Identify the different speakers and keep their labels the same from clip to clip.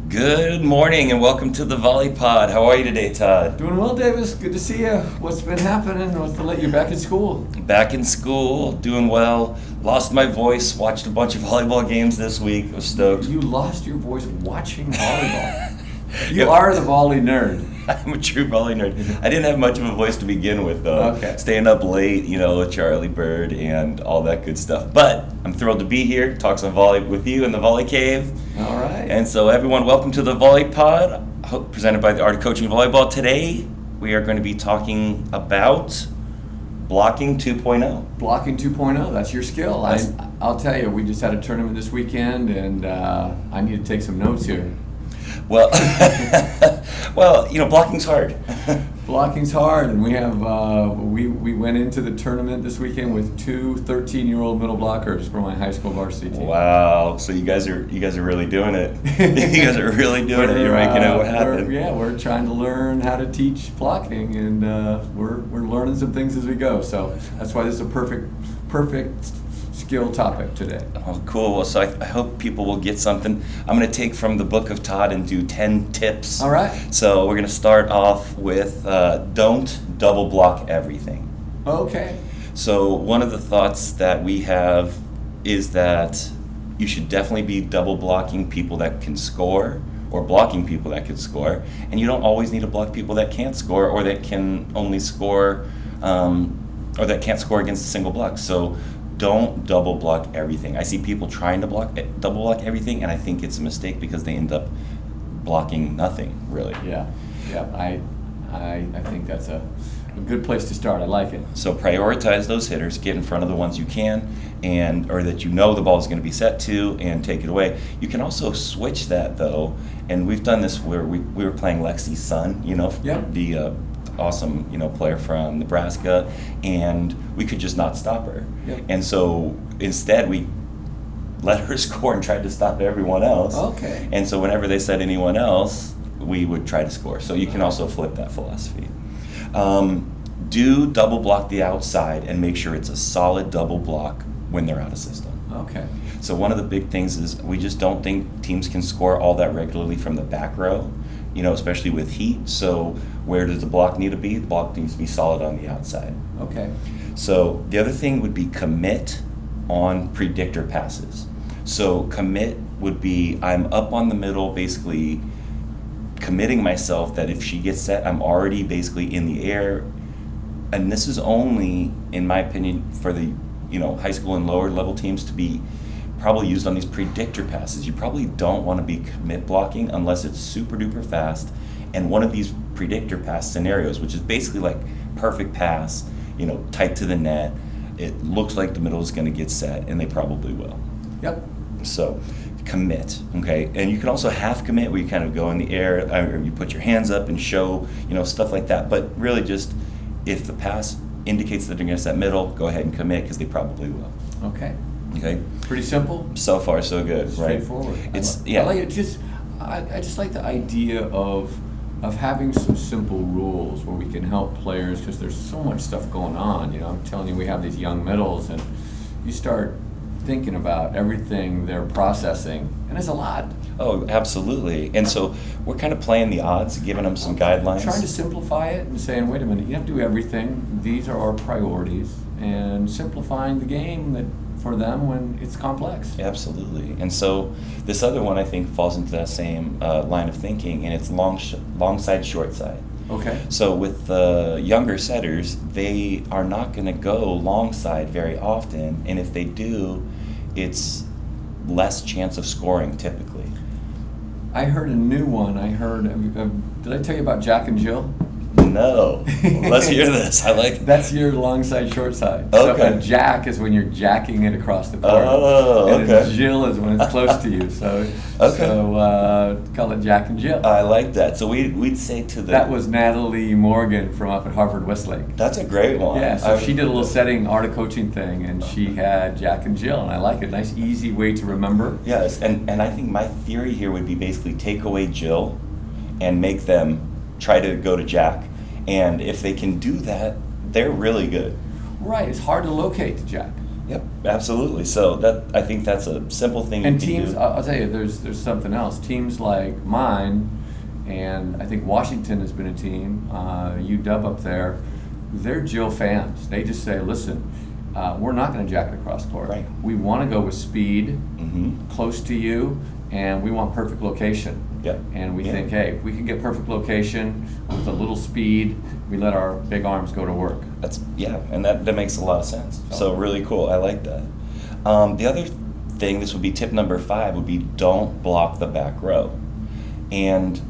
Speaker 1: Good morning and welcome to the Volley Pod. How are you today, Todd?
Speaker 2: Doing well, Davis. Good to see you. What's been happening? What's to let you back in school?
Speaker 1: Back in school, doing well. Lost my voice, watched a bunch of volleyball games this week. Was stoked.
Speaker 2: You lost your voice watching volleyball. You are the volley nerd.
Speaker 1: I'm a true volley nerd. I didn't have much of a voice to begin with, though.
Speaker 2: Okay.
Speaker 1: Staying up late, with Charlie Bird and all that good stuff. But I'm thrilled to be here, talk some volley with you in the Volley Cave.
Speaker 2: All right.
Speaker 1: And so everyone, welcome to the Volley Pod, presented by the Art of Coaching Volleyball. Today, we are going to be talking about Blocking 2.0.
Speaker 2: Blocking 2.0, that's your skill. I'll tell you, we just had a tournament this weekend, and I need to take some notes here.
Speaker 1: Well, blocking's hard.
Speaker 2: Blocking's hard, and we have we went into the tournament this weekend with two 13-year-old middle blockers for my high school varsity team.
Speaker 1: Wow! So you guys are really doing it. You guys are really doing it. You're making it happen.
Speaker 2: We're trying to learn how to teach blocking, and we're learning some things as we go. So that's why this is a perfect skill topic today.
Speaker 1: Oh, cool. Well, so I hope people will get something. I'm going to take from the book of Todd and do 10 tips.
Speaker 2: All right.
Speaker 1: So we're going to start off with don't double block everything.
Speaker 2: Okay.
Speaker 1: So one of the thoughts that we have is that you should definitely be double blocking people that can score or blocking people that can score. And you don't always need to block people that can't score or that can only score or that can't score against a single block. So don't double block everything. I see people trying to double block everything, and I think it's a mistake because they end up blocking nothing, really.
Speaker 2: Yeah. I think that's a good place to start. I like it.
Speaker 1: So prioritize those hitters, get in front of the ones you can, or that you know the ball is going to be set to, and take it away. You can also switch that, though, and we've done this where we were playing Lexi's son,
Speaker 2: Yep.
Speaker 1: the awesome player from Nebraska, and we could just not stop her.
Speaker 2: Yep.
Speaker 1: And so instead we let her score and tried to stop everyone else.
Speaker 2: Okay.
Speaker 1: And so whenever they said anyone else, we would try to score. So you can also flip that philosophy. Do double block the outside and make sure it's a solid double block when they're out of system.
Speaker 2: Okay.
Speaker 1: So one of the big things is we just don't think teams can score all that regularly from the back row, especially with heat. So where does the block need to be? The block needs to be solid on the outside.
Speaker 2: Okay.
Speaker 1: So the other thing would be commit on predictor passes. So commit would be I'm up on the middle, basically committing myself that if she gets set, I'm already basically in the air. And this is only, in my opinion, for the high school and lower level teams to be probably used on these predictor passes. You probably don't want to be commit blocking unless it's super duper fast. And one of these predictor pass scenarios, which is basically like perfect pass, tight to the net, it looks like the middle is going to get set, and they probably will.
Speaker 2: Yep.
Speaker 1: So commit, okay? And you can also half commit where you kind of go in the air, or you put your hands up and show, stuff like that. But really just if the pass indicates that they're going to set middle, go ahead and commit because they probably will.
Speaker 2: Okay.
Speaker 1: Okay?
Speaker 2: Pretty simple.
Speaker 1: So far, so good, right?
Speaker 2: Straightforward.
Speaker 1: Yeah.
Speaker 2: I like it. I just like the idea of having some simple rules where we can help players because there's so much stuff going on. I'm telling you, we have these young middles, and you start thinking about everything they're processing, and it's a lot.
Speaker 1: Oh, absolutely. And so we're kind of playing the odds, giving them some guidelines.
Speaker 2: Trying to simplify it and saying, wait a minute, you have to do everything. These are our priorities, and simplifying the game for them when it's complex.
Speaker 1: Absolutely. And so this other one, I think, falls into that same line of thinking, and it's long side, short side.
Speaker 2: Okay.
Speaker 1: So with the younger setters, they are not going to go long side very often, and if they do, it's less chance of scoring typically.
Speaker 2: I heard a new one. Did I tell you about Jack and Jill?
Speaker 1: No. Let's hear this. I like
Speaker 2: That's your long side, short side.
Speaker 1: Okay.
Speaker 2: So a jack is when you're jacking it across the court.
Speaker 1: Oh,
Speaker 2: And
Speaker 1: okay.
Speaker 2: a Jill is when it's close to you. So,
Speaker 1: Okay.
Speaker 2: so call it Jack and Jill.
Speaker 1: I like that. So we'd say to the...
Speaker 2: That was Natalie Morgan from up at Harvard Westlake.
Speaker 1: That's a great one.
Speaker 2: Yeah, so she did a little setting art of coaching thing, and she had Jack and Jill, and I like it. Nice, easy way to remember.
Speaker 1: Yes, and I think my theory here would be basically take away Jill and make them try to go to Jack. And if they can do that, they're really good.
Speaker 2: Right, it's hard to locate the Jack.
Speaker 1: Yep, absolutely. So that I think that's a simple thing
Speaker 2: And
Speaker 1: you can
Speaker 2: teams,
Speaker 1: do.
Speaker 2: I'll tell you, there's something else. Teams like mine, and I think Washington has been a team. UW up there, they're Jill fans. They just say, listen, we're not going to jack it across court.
Speaker 1: Right.
Speaker 2: We want to go with speed,
Speaker 1: Mm-hmm.
Speaker 2: close to you, and we want perfect location.
Speaker 1: Yep.
Speaker 2: And we
Speaker 1: Yeah.
Speaker 2: think, hey, if we can get perfect location with a little speed, we let our big arms go to work.
Speaker 1: And that makes a lot of sense. So really cool. I like that. The other thing, this would be tip number 5, would be don't block the back row. And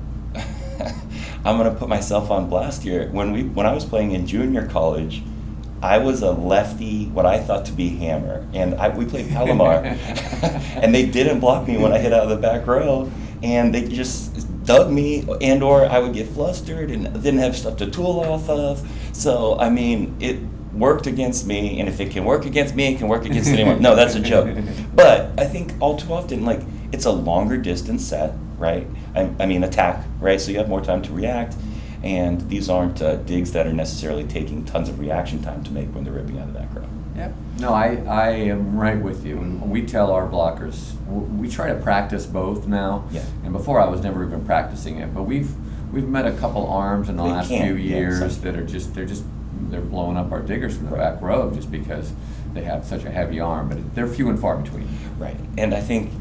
Speaker 1: I'm gonna put myself on blast here. When I was playing in junior college, I was a lefty, what I thought to be hammer, and we played Palomar, and they didn't block me when I hit out of the back row, and they just dug me, and or I would get flustered and didn't have stuff to tool off of. So I mean, it worked against me, and if it can work against me, it can work against anyone. No, that's a joke. But I think all too often, like, it's a longer distance set, right? I mean, attack, right? So you have more time to react. And these aren't digs that are necessarily taking tons of reaction time to make when they're ripping out of that row.
Speaker 2: Yep. No, I am right with you. And we tell our blockers, we try to practice both now.
Speaker 1: Yeah.
Speaker 2: And before I was never even practicing it, but we've met a couple arms in the
Speaker 1: They
Speaker 2: last
Speaker 1: can,
Speaker 2: few
Speaker 1: yeah,
Speaker 2: years
Speaker 1: exactly.
Speaker 2: that are they're blowing up our diggers from the
Speaker 1: Right.
Speaker 2: back row just because they have such a heavy arm. But they're few and far between.
Speaker 1: Right. And I think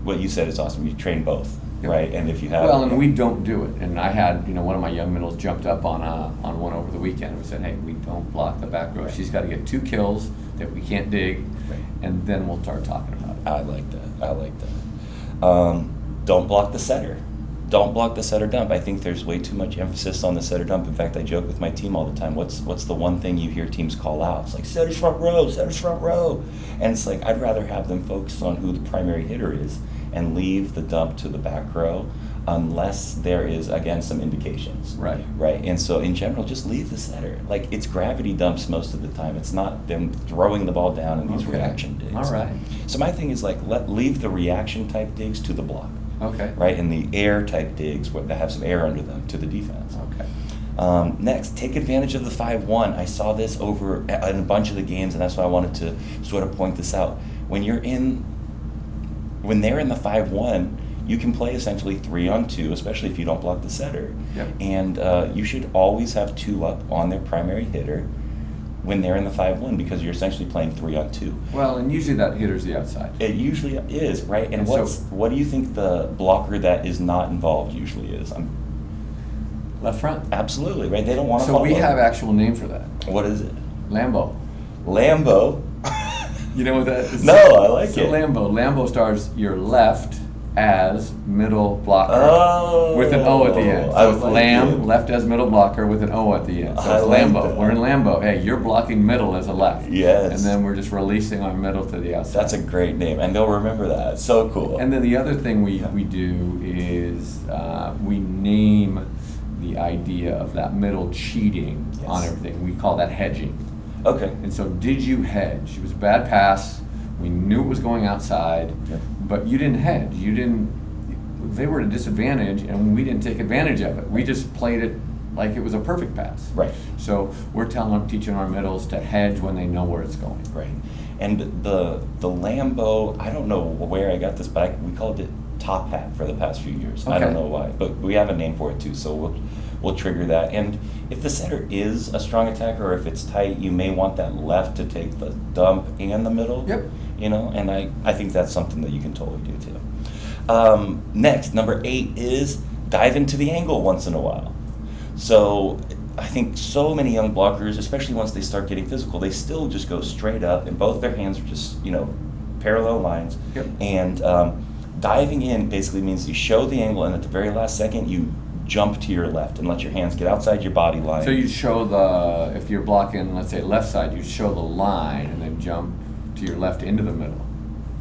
Speaker 1: what you said is awesome. You train both,
Speaker 2: Yep.
Speaker 1: right? And if you have
Speaker 2: Well, and we don't do it. And I had, one of my young middles jumped up on one over the weekend. We said, hey, we don't block the back row.
Speaker 1: Right.
Speaker 2: She's got to get 2 kills that we can't dig,
Speaker 1: Right.
Speaker 2: and then we'll start talking about it.
Speaker 1: I like that. Don't block the setter. Don't block the setter dump. I think there's way too much emphasis on the setter dump. In fact, I joke with my team all the time. What's the one thing you hear teams call out? It's like setter's front row. And it's like I'd rather have them focus on who the primary hitter is and leave the dump to the back row unless there is, again, some indications.
Speaker 2: Right.
Speaker 1: Right. And so in general, just leave the setter. Like, it's gravity dumps most of the time. It's not them throwing the ball down in these
Speaker 2: Okay.
Speaker 1: reaction digs.
Speaker 2: All right.
Speaker 1: So my thing is, like, leave the reaction type digs to the block.
Speaker 2: Okay.
Speaker 1: Right, and the air type digs that have some air under them to the defense.
Speaker 2: Okay.
Speaker 1: Next, take advantage of the 5-1. I saw this over in a bunch of the games, and that's why I wanted to sort of point this out. When they're in the 5-1, you can play essentially 3-on-2, especially if you don't block the setter.
Speaker 2: Yep.
Speaker 1: And you should always have 2 up on their primary hitter when they're in the 5-1 because you're essentially playing 3-on-2.
Speaker 2: Well, and usually that hitter's the outside.
Speaker 1: It usually is, right? And
Speaker 2: And
Speaker 1: what do you think the blocker that is not involved usually is?
Speaker 2: Left front.
Speaker 1: Absolutely, right? They don't want to
Speaker 2: So
Speaker 1: follow.
Speaker 2: we have actual name for that.
Speaker 1: What is it?
Speaker 2: Lambo.
Speaker 1: Lambo.
Speaker 2: You know what that is?
Speaker 1: No, I like
Speaker 2: So
Speaker 1: it.
Speaker 2: Lambo stars your left as middle blocker.
Speaker 1: Oh.
Speaker 2: With an O at the end.
Speaker 1: I
Speaker 2: So it's
Speaker 1: like
Speaker 2: Lamb,
Speaker 1: it.
Speaker 2: left as middle blocker with an O at the end. So
Speaker 1: I
Speaker 2: it's
Speaker 1: like
Speaker 2: Lambo.
Speaker 1: that.
Speaker 2: We're in Lambo. Hey, you're blocking middle as a left.
Speaker 1: Yes.
Speaker 2: And then we're just releasing our middle to the outside.
Speaker 1: That's a great name, and they'll remember that. So cool.
Speaker 2: And then the other thing we do is we name the idea of that middle cheating
Speaker 1: Yes.
Speaker 2: on everything. We call that hedging.
Speaker 1: Okay.
Speaker 2: And so, did you hedge? It was a bad pass. We knew it was going outside,
Speaker 1: Yep.
Speaker 2: but you didn't hedge. You didn't. They were at a disadvantage, and we didn't take advantage of it. We just played it like it was a perfect pass.
Speaker 1: Right.
Speaker 2: So we're teaching our middles to hedge when they know where it's going.
Speaker 1: Right. And the Lambo, I don't know where I got this, but we called it top hat for the past few years. I don't
Speaker 2: Okay.
Speaker 1: know why, but we have a name for it too, so we'll trigger that. And if the setter is a strong attacker, or if it's tight, you may want that left to take the dump and the middle.
Speaker 2: Yep.
Speaker 1: And I think that's something that you can totally do too. Next, number 8 is dive into the angle once in a while. So I think so many young blockers, especially once they start getting physical, they still just go straight up, and both their hands are just, parallel lines.
Speaker 2: Yep.
Speaker 1: And diving in basically means you show the angle, and at the very last second, you jump to your left and let your hands get outside your body line.
Speaker 2: So you show if you're blocking, let's say left side, you show the line and then jump to your left into the middle.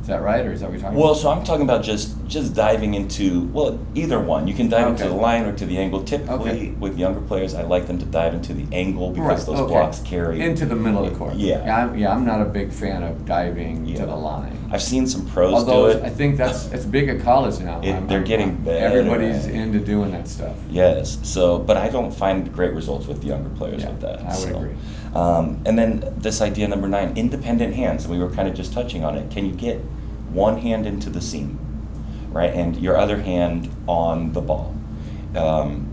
Speaker 2: Is that right, or is that what you're talking
Speaker 1: Well,
Speaker 2: about?
Speaker 1: so I'm talking about just just diving into, well, either one. You can dive into
Speaker 2: Okay.
Speaker 1: the line or to the angle. Typically,
Speaker 2: Okay.
Speaker 1: with younger players, I like them to dive into the angle because
Speaker 2: Right,
Speaker 1: those
Speaker 2: okay.
Speaker 1: blocks carry.
Speaker 2: Into the middle of the court.
Speaker 1: Yeah.
Speaker 2: I'm not a big fan of diving
Speaker 1: Yeah.
Speaker 2: to the line.
Speaker 1: I've seen some pros
Speaker 2: Although
Speaker 1: do it.
Speaker 2: I think it's big at college now.
Speaker 1: They're getting better.
Speaker 2: Everybody's into doing that stuff.
Speaker 1: Yes. So, but I don't find great results with younger players
Speaker 2: Yeah,
Speaker 1: with that.
Speaker 2: I would agree.
Speaker 1: And then this idea number 9, independent hands. And we were kind of just touching on it. Can you get one hand into the seam, right, and your other hand on the ball?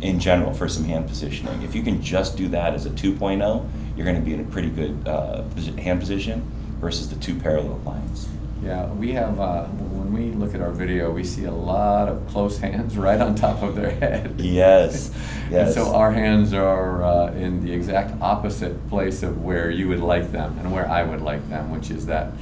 Speaker 1: In general, for some hand positioning, if you can just do that as a 2.0, you're going to be in a pretty good hand position versus the 2 parallel lines.
Speaker 2: Yeah, we have, when we look at our video, we see a lot of close hands right on top of their head.
Speaker 1: Yes,
Speaker 2: And
Speaker 1: yes.
Speaker 2: so our hands are in the exact opposite place of where you would like them and where I would like them, which is that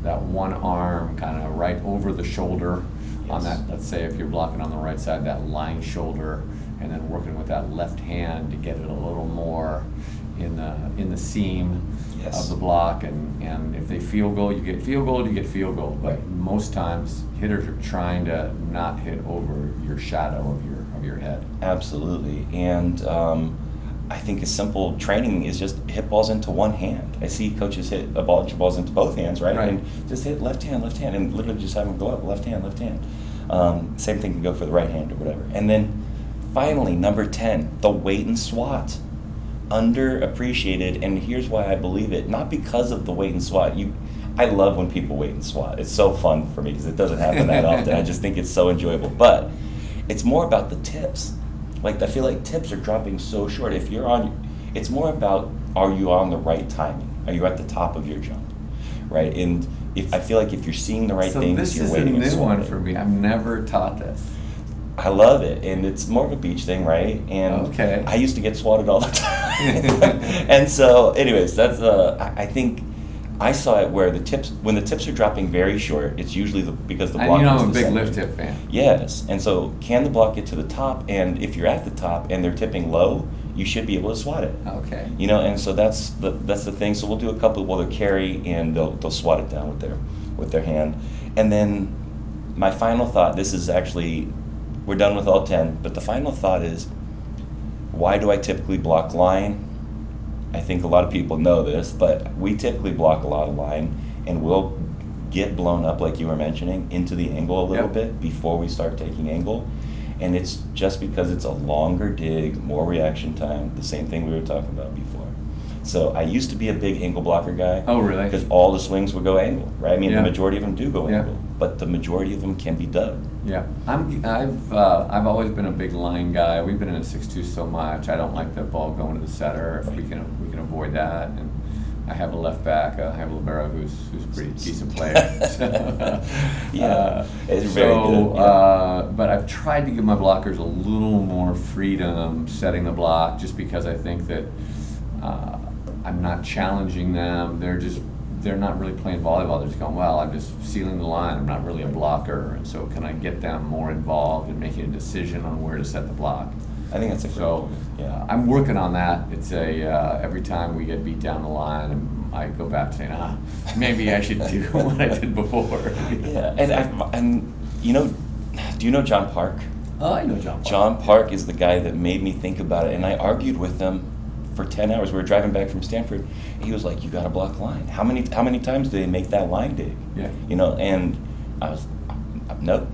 Speaker 2: one arm kind of right over the shoulder on
Speaker 1: Yes.
Speaker 2: that, let's say if you're blocking on the right side, that lying shoulder, and then working with that left hand to get it a little more in the seam
Speaker 1: Yes.
Speaker 2: of the block, and if they field goal, you get field goal, you get field goal. But
Speaker 1: Right.
Speaker 2: most times hitters are trying to not hit over your shadow of your head.
Speaker 1: Absolutely. And I think a simple training is just hit balls into one hand. I see coaches hit bunch of balls into both hands, right?
Speaker 2: Right.
Speaker 1: And just hit left hand, and literally just have them go up, left hand, left hand. Same thing can go for the right hand or whatever. And then finally, number 10, the wait and swat. Underappreciated, and here's why I believe it. Not because of the wait and swat. I love when people wait and swat. It's so fun for me because it doesn't happen that often. I just think it's so enjoyable. But it's more about the tips. Like, I feel like tips are dropping so short. It's more about, are you on the right timing? Are you at the top of your jump, right? And I feel like if you're seeing the right
Speaker 2: So
Speaker 1: things,
Speaker 2: this
Speaker 1: you're
Speaker 2: is a
Speaker 1: waiting and
Speaker 2: new one
Speaker 1: swatting.
Speaker 2: for me. I've never taught this.
Speaker 1: I love it, and it's more of a beach thing, right? And
Speaker 2: Okay.
Speaker 1: I used to get swatted all the time. And so, anyways, that's I think I saw it where when the tips are dropping very short, it's usually because the block
Speaker 2: And you know
Speaker 1: is
Speaker 2: I'm a
Speaker 1: the
Speaker 2: big
Speaker 1: center.
Speaker 2: lift tip fan.
Speaker 1: Yes, and so can the block get to the top? And if you're at the top and they're tipping low, you should be able to swat it.
Speaker 2: Okay.
Speaker 1: You know, and so that's the thing. So we'll do a couple while they carry, and they'll swat it down with their hand. And then my final thought. This is actually, we're done with all 10. But the final thought is, why do I typically block line? I think a lot of people know this, but we typically block a lot of line, and we'll get blown up, like you were mentioning, into the angle a little
Speaker 2: Yep.
Speaker 1: bit before we start taking angle. And it's just because it's a longer dig, more reaction time, the same thing we were talking about before. So I used to be a big angle blocker guy.
Speaker 2: Oh, really?
Speaker 1: Because all the swings would go angle, right? I mean,
Speaker 2: Yeah.
Speaker 1: the majority of them do go
Speaker 2: Yeah.
Speaker 1: angle, but the majority of them can be dug.
Speaker 2: Yeah, I've always been a big line guy. We've been in a 6-2 so much. I don't like the ball going to the setter. If we can avoid that. And I have a left back. I have a libero who's a pretty decent player.
Speaker 1: Yeah, it's very good, yeah.
Speaker 2: But I've tried to give my blockers a little more freedom setting the block, just because I think that I'm not challenging them. They're not really playing volleyball. They're just going, well, I'm just sealing the line. I'm not really a blocker. And so can I get them more involved in making a decision on where to set the block?
Speaker 1: I think that's a great
Speaker 2: So
Speaker 1: point. Yeah.
Speaker 2: I'm working on that. It's every time we get beat down the line, I go back saying, maybe I should do what I did before.
Speaker 1: Yeah, and you know, do you know John Park?
Speaker 2: Oh, I know John Park.
Speaker 1: John Park is the guy that made me think about it, and I argued with him for 10 hours. We were driving back from Stanford. He was like, "You got to block line. How many times do they make that line dig?"
Speaker 2: Yeah.
Speaker 1: You know, and I was, nope.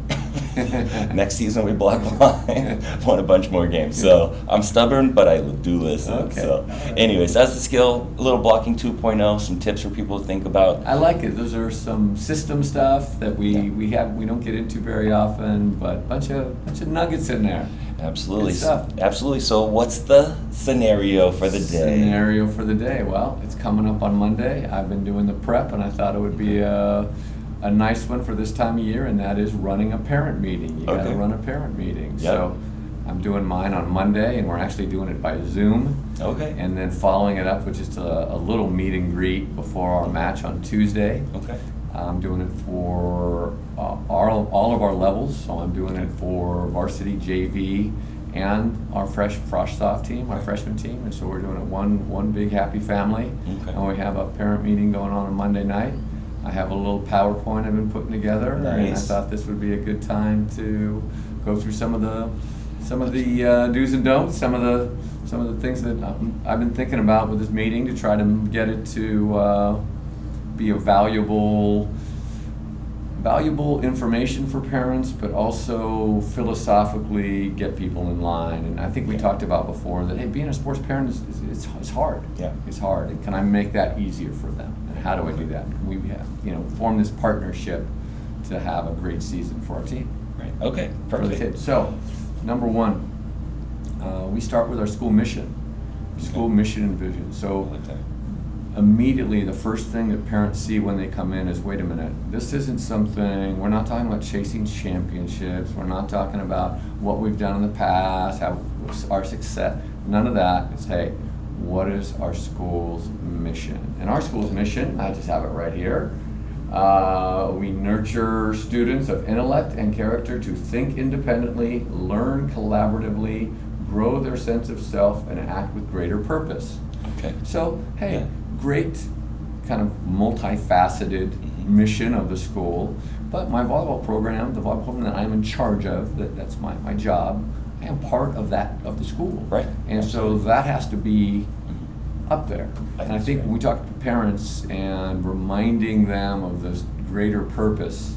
Speaker 1: Next season we block line. Won a bunch more games. So I'm stubborn, but I do listen.
Speaker 2: Okay.
Speaker 1: So, anyways, that's the skill. A little blocking 2.0. Some tips for people to think about.
Speaker 2: I like it. Those are some system stuff that we don't get into very often, but bunch of nuggets in there.
Speaker 1: Absolutely.
Speaker 2: Good stuff.
Speaker 1: Absolutely. So what's the scenario for the day?
Speaker 2: Scenario for the day. Well, it's coming up on Monday. I've been doing the prep, and I thought it would be a nice one for this time of year, and that is running a parent meeting. You got to
Speaker 1: Okay.
Speaker 2: run a parent meeting.
Speaker 1: Yep.
Speaker 2: So I'm doing mine on Monday, and we're actually doing it by Zoom.
Speaker 1: Okay.
Speaker 2: And then following it up with just a little meet and greet before our match on Tuesday.
Speaker 1: Okay.
Speaker 2: I'm doing it for all of our levels. So I'm doing it for varsity, JV, and our Frosh-Soft team, our freshman team. And so we're doing it one big happy family.
Speaker 1: Okay.
Speaker 2: And we have a parent meeting going on Monday night. I have a little PowerPoint I've been putting together, and I
Speaker 1: Nice.
Speaker 2: thought this would be a good time to go through some of the do's and don'ts, some of the things that I've been thinking about with this meeting to try to get it to be a valuable information for parents, but also philosophically get people in line. And I think we talked about before that, hey, being a sports parent it's hard.
Speaker 1: Yeah.
Speaker 2: It's hard. And can I make that easier for them? And how do I do that? Can we form this partnership to have a great season for our team?
Speaker 1: Right. Okay.
Speaker 2: For the
Speaker 1: Perfect.
Speaker 2: kids. So, number one, we start with our school mission. School mission and vision. So
Speaker 1: I like that.
Speaker 2: immediately the first thing that parents see when they come in is, wait a minute, this isn't something, we're not talking about chasing championships, we're not talking about what we've done in the past, how our success, none of that. It's, hey, what is our school's mission? And our school's mission, I just have it right here, we nurture students of intellect and character to think independently, learn collaboratively, grow their sense of self, and act with greater purpose.
Speaker 1: Okay.
Speaker 2: So, hey,
Speaker 1: Yeah.
Speaker 2: great kind of multifaceted mission of the school, but my volleyball program, the volleyball program that I'm in charge of, that's my job, I am part of the school.
Speaker 1: Right.
Speaker 2: And so that has to be up there. And I
Speaker 1: That's
Speaker 2: think
Speaker 1: right.
Speaker 2: when we talk to parents and reminding them of this greater purpose,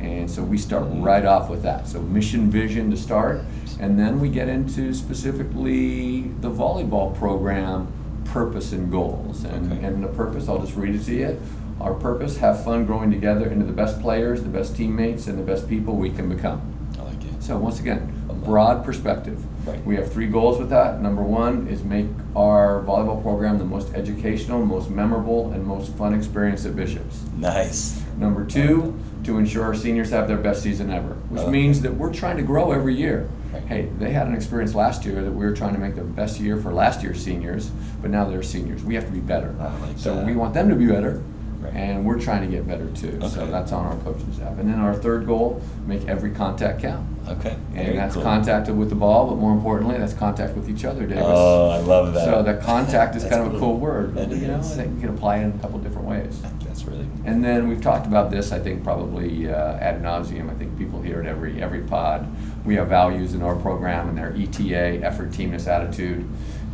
Speaker 2: and so we start right off with that. So mission, vision to start, and then we get into specifically the volleyball program purpose and goals. And the purpose, I'll just read it to you. Our purpose, have fun growing together into the best players, the best teammates, and the best people we can become.
Speaker 1: I like it.
Speaker 2: So once again, a broad perspective.
Speaker 1: Right.
Speaker 2: We have 3 goals with that. Number 1 is make our volleyball program the most educational, most memorable, and most fun experience at Bishop's.
Speaker 1: Nice.
Speaker 2: Number 2, to ensure our seniors have their best season ever, which
Speaker 1: Okay.
Speaker 2: means that we're trying to grow every year.
Speaker 1: Right.
Speaker 2: Hey, they had an experience last year that we were trying to make the best year for last year's seniors, but now they're seniors. We have to be better.
Speaker 1: I like
Speaker 2: So
Speaker 1: that.
Speaker 2: we want them to be better,
Speaker 1: Right.
Speaker 2: and we're trying to get better too. So
Speaker 1: Okay.
Speaker 2: that's on our coaching staff. And then our 3rd goal, make every contact count.
Speaker 1: Okay.
Speaker 2: And
Speaker 1: Very
Speaker 2: that's
Speaker 1: cool.
Speaker 2: contact with the ball, but more importantly, that's contact with each other, Davis.
Speaker 1: Oh, I love that.
Speaker 2: So the contact is
Speaker 1: That's
Speaker 2: kind of a cool word,
Speaker 1: It
Speaker 2: you know,
Speaker 1: is.
Speaker 2: that you can apply in a couple different ways.
Speaker 1: That's really.
Speaker 2: And then we've talked about this, I think probably ad nauseum. I think people hear it every pod. We have values in our program, and they're ETA, effort, teamness, attitude,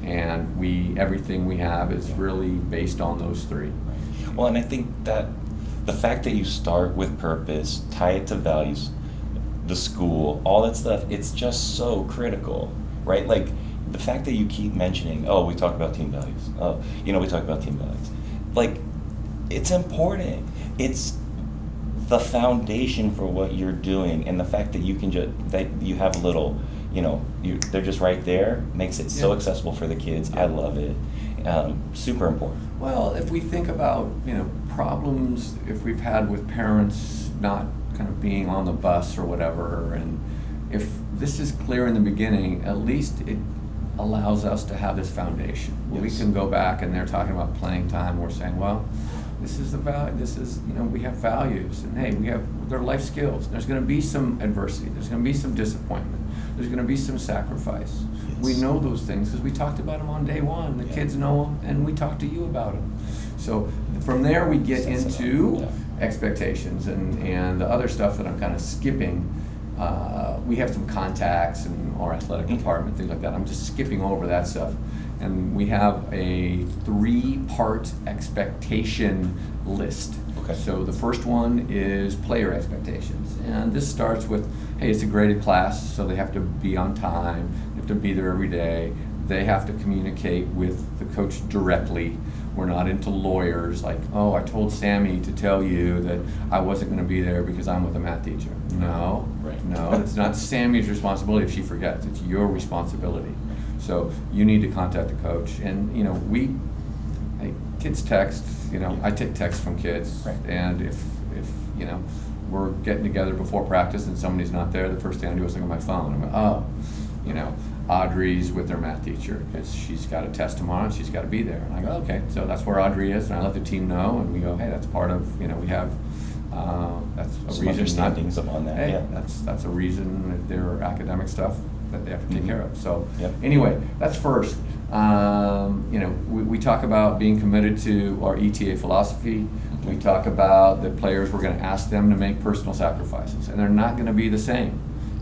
Speaker 2: and everything we have is really based on those 3.
Speaker 1: Well, and I think that the fact that you start with purpose, tie it to values, the school, all that stuff, it's just so critical, right? Like the fact that you keep mentioning, oh, we talk about team values. Oh, we talk about team values. Like, it's important. It's the foundation for what you're doing, and the fact that you can that you have a little, they're just right there makes it so
Speaker 2: Yeah.
Speaker 1: accessible for the kids. I love it. Super important.
Speaker 2: Well, if we think about, problems if we've had with parents not kind of being on the bus or whatever, and if this is clear in the beginning, at least it allows us to have this foundation. Where we
Speaker 1: Yes.
Speaker 2: can go back and they're talking about playing time, we're saying, well, this is the value, we have values, and hey, they're life skills. There's gonna be some adversity, there's gonna be some disappointment, there's gonna be some sacrifice.
Speaker 1: Yes.
Speaker 2: We know those things because we talked about them on day 1. The
Speaker 1: Yeah.
Speaker 2: kids know them, and we talked to you about them. So from there, we get
Speaker 1: Sets it up.
Speaker 2: into
Speaker 1: Yeah.
Speaker 2: expectations and the other stuff that I'm kind of skipping. We have some contacts in our athletic
Speaker 1: Mhm.
Speaker 2: department, things like that. I'm just skipping over that stuff. And we have a 3-part expectation list.
Speaker 1: Okay.
Speaker 2: So the first one is player expectations. And this starts with, hey, it's a graded class, so they have to be on time, they have to be there every day, they have to communicate with the coach directly. We're not into lawyers like, oh, I told Sammy to tell you that I wasn't going to be there because I'm with a math teacher. No,
Speaker 1: Right.
Speaker 2: no, it's not Sammy's responsibility if she forgets. It's your responsibility. So you need to contact the coach. And, kids text, I take texts from kids.
Speaker 1: Right.
Speaker 2: And if we're getting together before practice and somebody's not there, the first thing I do is look at my phone. I'm like, oh, Audrey's with their math teacher because she's got a test tomorrow and she's got to be there. And I go, okay, so that's where Audrey is, and I let the team know, and we go, hey, that's part of, we have, that's a
Speaker 1: Some
Speaker 2: reason.
Speaker 1: understandings upon that,
Speaker 2: Hey,
Speaker 1: yeah.
Speaker 2: that's a reason that there are academic stuff that they have to take care of. So
Speaker 1: Yep.
Speaker 2: anyway, that's first. We talk about being committed to our ETA philosophy. We talk about the players, we're going to ask them to make personal sacrifices, and they're not going to be the same.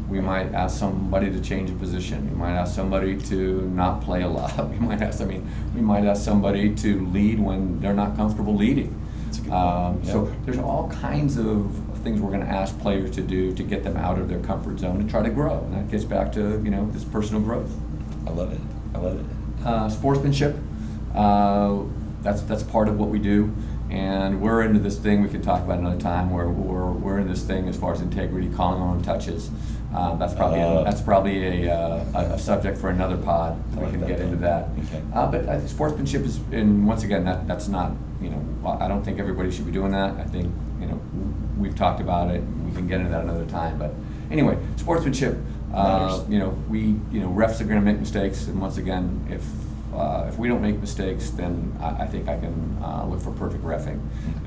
Speaker 2: We might ask somebody to change a position. We might ask somebody to not play a lot. We might ask somebody to lead when they're not comfortable leading.
Speaker 1: That's a good point.
Speaker 2: So there's all kinds of things we're going to ask players to do to get them out of their comfort zone and try to grow. And that gets back to this personal growth.
Speaker 1: I love it.
Speaker 2: Sportsmanship. That's part of what we do. And we're into this thing we can talk about another time where we're in this thing as far as integrity, calling on touches. That's probably a subject for another pod. We can get into that.
Speaker 1: Okay.
Speaker 2: But I think sportsmanship is, and once again, that's not, I don't think everybody should be doing that. I think, we've talked about it. We can get into that another time. But anyway, sportsmanship. Refs are going to make mistakes, and once again, if we don't make mistakes, then I think I can look for perfect reffing.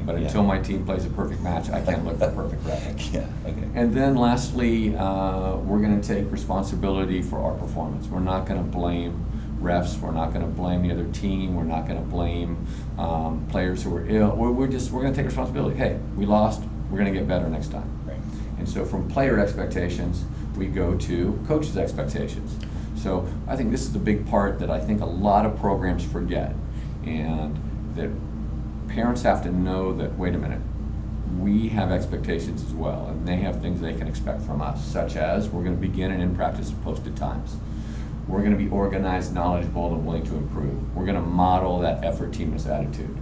Speaker 2: But until my team plays a perfect match, I can't look for perfect reffing.
Speaker 1: Yeah. Okay.
Speaker 2: And then lastly, we're going to take responsibility for our performance. We're not going to blame refs. We're not going to blame the other team. We're not going to blame players who are ill. We're going to take responsibility. Hey, we lost. We're going to get better next time.
Speaker 1: Right.
Speaker 2: And so from player expectations, we go to coaches' expectations. So I think this is the big part that I think a lot of programs forget, and that parents have to know that, wait a minute, we have expectations as well, and they have things they can expect from us, such as we're going to begin and end practice at posted times. We're going to be organized, knowledgeable, and willing to improve. We're going to model that effort, teamness attitude.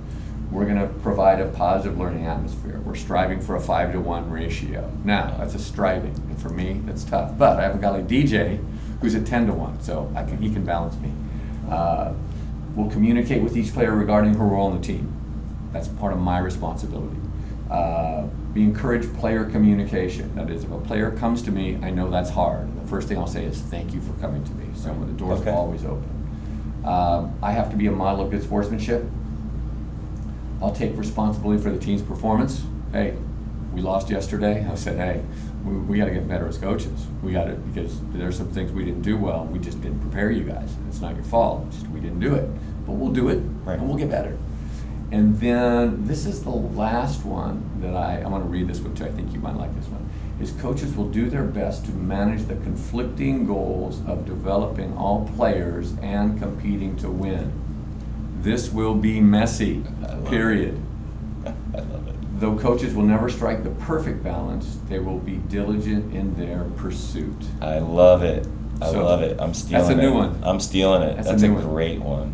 Speaker 2: We're going to provide a positive learning atmosphere. We're striving for a 5-to-1 ratio. Now, that's a striving, and for me, that's tough. But I have a guy like DJ who's at 10-to-1, so he can balance me. We'll communicate with each player regarding her role in the team. That's part of my responsibility. We encourage player communication. That is, if a player comes to me, I know that's hard. The first thing I'll say is, thank you for coming to me. So the door's always open. I have to be a model of good sportsmanship. I'll take responsibility for the team's performance. Hey, we lost yesterday. I said, hey, we got to get better as coaches. We got to, because there's some things we didn't do well. We just didn't prepare you guys. It's not your fault. It's just we didn't do it. But we'll do it, and we'll get better. And then this is the last one that I want to read this one too. I think you might like this one. Is coaches will do their best to manage the conflicting goals of developing all players and competing to win. This will be messy, period.
Speaker 1: I love it.
Speaker 2: Though coaches will never strike the perfect balance, they will be diligent in their pursuit.
Speaker 1: I love it. I love it. I'm stealing it.
Speaker 2: That's a new one.
Speaker 1: I'm stealing it.
Speaker 2: That's
Speaker 1: a
Speaker 2: new one.
Speaker 1: Great one.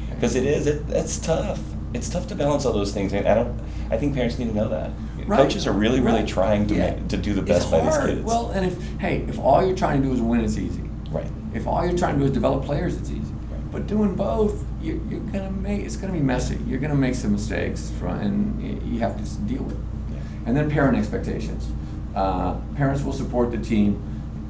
Speaker 1: Because it's tough. It's tough to balance all those things. I think parents need to know that.
Speaker 2: Right.
Speaker 1: Coaches are really trying to do the best by these kids.
Speaker 2: Well, and if all you're trying to do is win, it's easy.
Speaker 1: Right.
Speaker 2: If all you're trying to do is develop players, it's easy.
Speaker 1: Right.
Speaker 2: But doing both, it's gonna be messy. You're gonna make some mistakes, and you have to just deal with it.
Speaker 1: Yeah.
Speaker 2: And then parent expectations. Parents will support the team,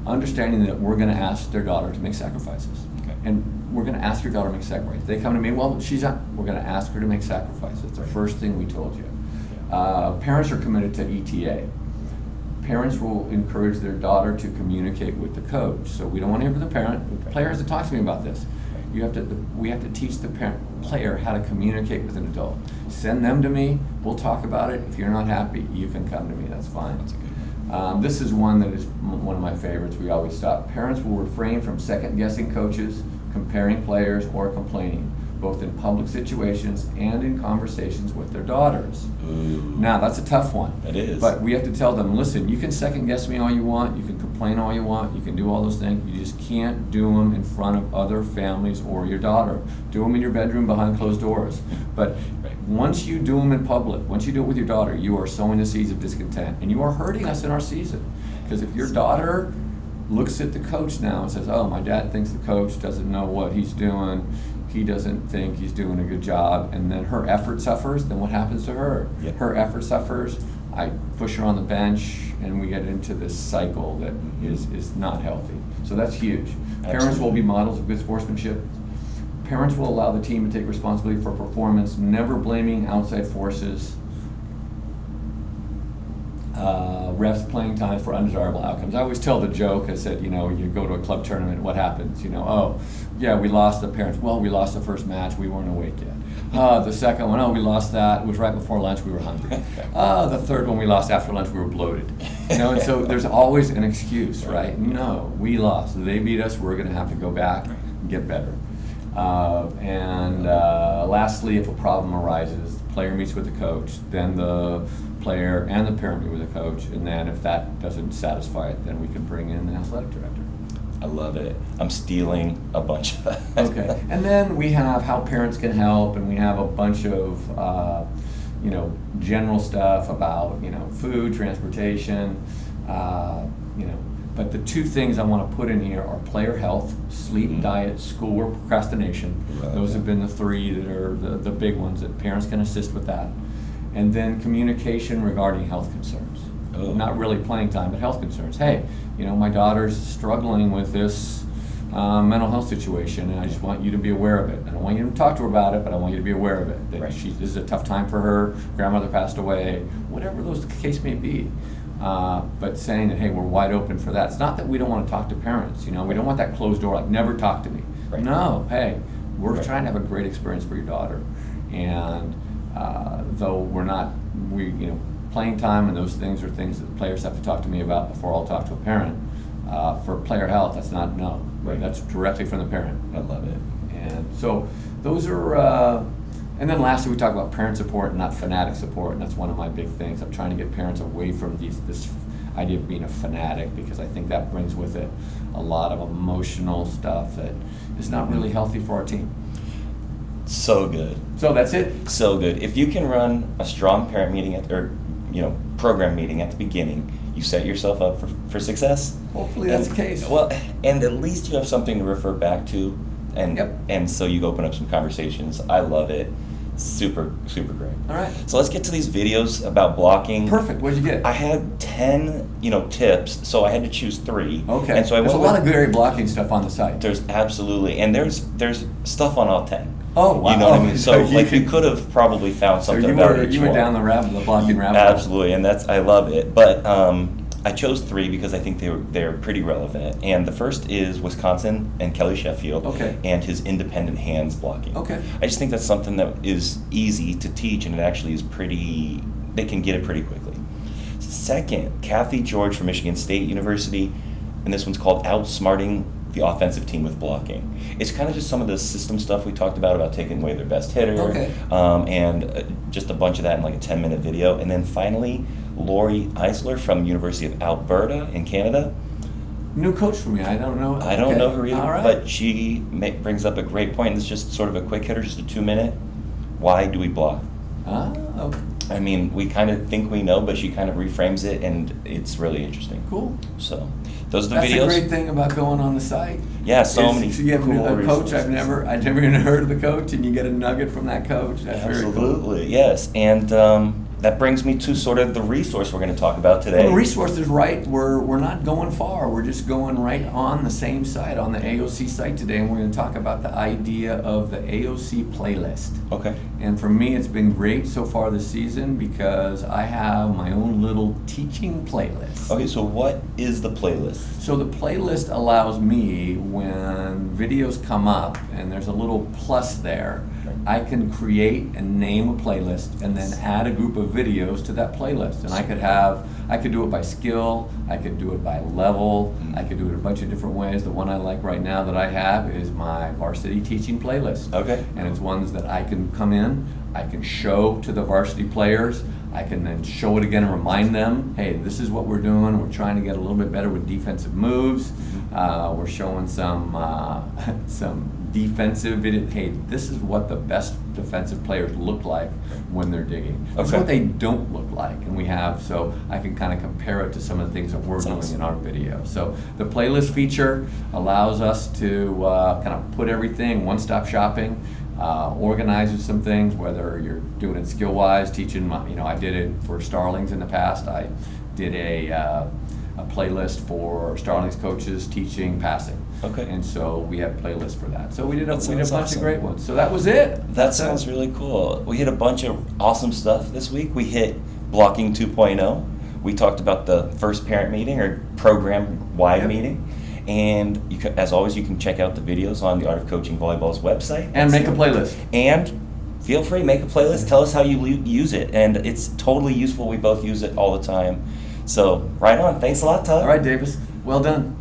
Speaker 2: understanding that we're gonna ask their daughter to make sacrifices.
Speaker 1: Okay.
Speaker 2: And we're gonna ask your daughter to make sacrifices. They come to me, well, she's not. We're gonna ask her to make sacrifices. It's the first thing we told you. Parents are committed to ETA. Parents will encourage their daughter to communicate with the coach. So we don't want to hear from the parent. The player has to talk to me about this. We have to teach the player how to communicate with an adult. Send them to me. We'll talk about it. If you're not happy, you can come to me. That's fine.
Speaker 1: That's a good one.
Speaker 2: This is one that is one of my favorites. We always stop. Parents will refrain from second-guessing coaches, comparing players, or complaining, both in public situations and in conversations with their daughters.
Speaker 1: Ooh.
Speaker 2: Now, that's a tough one.
Speaker 1: It is.
Speaker 2: But we have to tell them, listen, you can second guess me all you want, you can complain all you want, you can do all those things, you just can't do them in front of other families or your daughter. Do them in your bedroom behind closed doors. But once you do them in public, once you do it with your daughter, you are sowing the seeds of discontent, and you are hurting us in our season. Because if your daughter looks at the coach now and says, oh, my dad thinks the coach doesn't know what he's doing, he doesn't think he's doing a good job, and then her effort suffers, then what happens to her?
Speaker 1: Yep.
Speaker 2: Her effort suffers, I push her on the bench, and we get into this cycle that is not healthy. So that's huge.
Speaker 1: Absolutely.
Speaker 2: Parents will be models of good sportsmanship. Parents will allow the team to take responsibility for performance, never blaming outside forces. reps, playing times for undesirable outcomes. I always tell the joke. I said, you go to a club tournament, what happens? Oh, yeah, we lost the parents. Well, we lost the first match. We weren't awake yet. The second one, we lost that. It was right before lunch. We were hungry. The third one we lost after lunch. We were bloated. And so there's always an excuse, right? No, we lost. They beat us. We're going to have to go back and get better. Lastly, if a problem arises, the player meets with the coach, then the player and the parent meet with the coach, and then if that doesn't satisfy it, then we can bring in the athletic director.
Speaker 1: I love it. I'm stealing a bunch of that.
Speaker 2: Okay, and then we have how parents can help, and we have a bunch of general stuff about food, transportation, But the two things I want to put in here are player health, sleep, diet, schoolwork, procrastination. Those have been the three that are the big ones that parents can assist with that. And then communication regarding health concerns. Not really playing time, but health concerns. Hey, my daughter's struggling with this mental health situation, and I just want you to be aware of it. I don't want you to talk to her about it, but I want you to be aware of it. That this is a tough time for her, grandmother passed away, whatever the case may be. But saying that, hey, we're wide open for that. It's not that we don't want to talk to parents, we don't want that closed door, like never talk to me. Right. No, hey, we're trying to have a great experience for your daughter. And though we're not, playing time and those things are things that the players have to talk to me about before I'll talk to a parent. For player health, that's not no. Right. That's directly from the parent.
Speaker 1: I love it.
Speaker 2: And so those are, and then lastly, we talk about parent support and not fanatic support, and that's one of my big things. I'm trying to get parents away from this idea of being a fanatic, because I think that brings with it a lot of emotional stuff that is not really healthy for our team.
Speaker 1: So good.
Speaker 2: So that's it?
Speaker 1: So good. If you can run a strong parent meeting program meeting at the beginning, you set yourself up for success.
Speaker 2: Hopefully that's the case.
Speaker 1: Well, and at least you have something to refer back to, and so you open up some conversations. I love it. Super, super great.
Speaker 2: All right.
Speaker 1: So let's get to these videos about blocking.
Speaker 2: Perfect. What'd you get?
Speaker 1: I had 10, tips, so I had to choose 3.
Speaker 2: Okay.
Speaker 1: And so
Speaker 2: there's a lot of great blocking stuff on the site.
Speaker 1: There's absolutely, and there's stuff on all 10.
Speaker 2: Oh, wow.
Speaker 1: You know what I mean? So you could have probably found something about each one.
Speaker 2: You were down the blocking rabbit hole.
Speaker 1: Absolutely, and I love it. But I chose 3 because I think they're pretty relevant. And the first is Wisconsin and Kelly Sheffield, and his independent hands blocking.
Speaker 2: Okay.
Speaker 1: I just think that's something that is easy to teach, and it actually is they can get it pretty quickly. Second, Kathy George from Michigan State University, and this one's called Outsmarting the Offensive Team with Blocking. It's kind of just some of the system stuff we talked about taking away their best hitter, and just a bunch of that in like a 10-minute video. And then finally, Lori Eisler from University of Alberta in Canada.
Speaker 2: New coach for me. I don't know.
Speaker 1: I don't know her either,
Speaker 2: right.
Speaker 1: But she brings up a great point. It's just sort of a quick hitter, just a 2-minute. Why do we block?
Speaker 2: Okay.
Speaker 1: I mean, we kind of think we know, but she kind of reframes it, and it's really interesting.
Speaker 2: Cool.
Speaker 1: So, those are the
Speaker 2: videos.
Speaker 1: videos.
Speaker 2: That's the great thing about going on the site.
Speaker 1: Yeah, so many.
Speaker 2: So you have
Speaker 1: cool
Speaker 2: a coach
Speaker 1: resources.
Speaker 2: I've never even heard of the coach, and you get a nugget from that coach. That's
Speaker 1: Absolutely,
Speaker 2: very cool.
Speaker 1: Yes. And that brings me to sort of the resource we're going to talk about today.
Speaker 2: Well, the resource is right. We're not going far. We're just going right on the same site, on the AOC site today, and we're going to talk about the idea of the AOC playlist.
Speaker 1: Okay.
Speaker 2: And for me, it's been great so far this season because I have my own little teaching playlist.
Speaker 1: Okay, so what is the playlist?
Speaker 2: So the playlist allows me, when videos come up and there's a little plus there, I can create and name a playlist and then add a group of videos to that playlist. And I could do it by skill, I could do it by level, I could do it a bunch of different ways. The one I like right now that I have is my varsity teaching playlist.
Speaker 1: Okay.
Speaker 2: And it's ones that I can come in, I can show to the varsity players, I can then show it again and remind them, hey, this is what we're doing. We're trying to get a little bit better with defensive moves. We're showing some defensive video. Hey, this is what the best defensive players look like when they're digging. This is what they don't look like. And we have, so I can kind of compare it to some of the things that we're doing in our video. So the playlist feature allows us to kind of put everything, one-stop shopping, organizes some things, whether you're doing it skill-wise, teaching, I did it for Starlings in the past. I did a playlist for Starlings coaches teaching passing.
Speaker 1: Okay.
Speaker 2: And so we had playlists for that. So we did a bunch
Speaker 1: awesome.
Speaker 2: of great ones. So that was it.
Speaker 1: That sounds really cool. We hit a bunch of awesome stuff this week. We hit Blocking 2.0. We talked about the first parent meeting or program-wide
Speaker 2: Yep.
Speaker 1: meeting. And you can, as always, you can check out the videos on the Art of Coaching Volleyball's website.
Speaker 2: And make a playlist.
Speaker 1: And feel free, make a playlist. Tell us how you use it. And it's totally useful. We both use it all the time. So, right on. Thanks a lot, Todd.
Speaker 2: All right, Davis. Well done.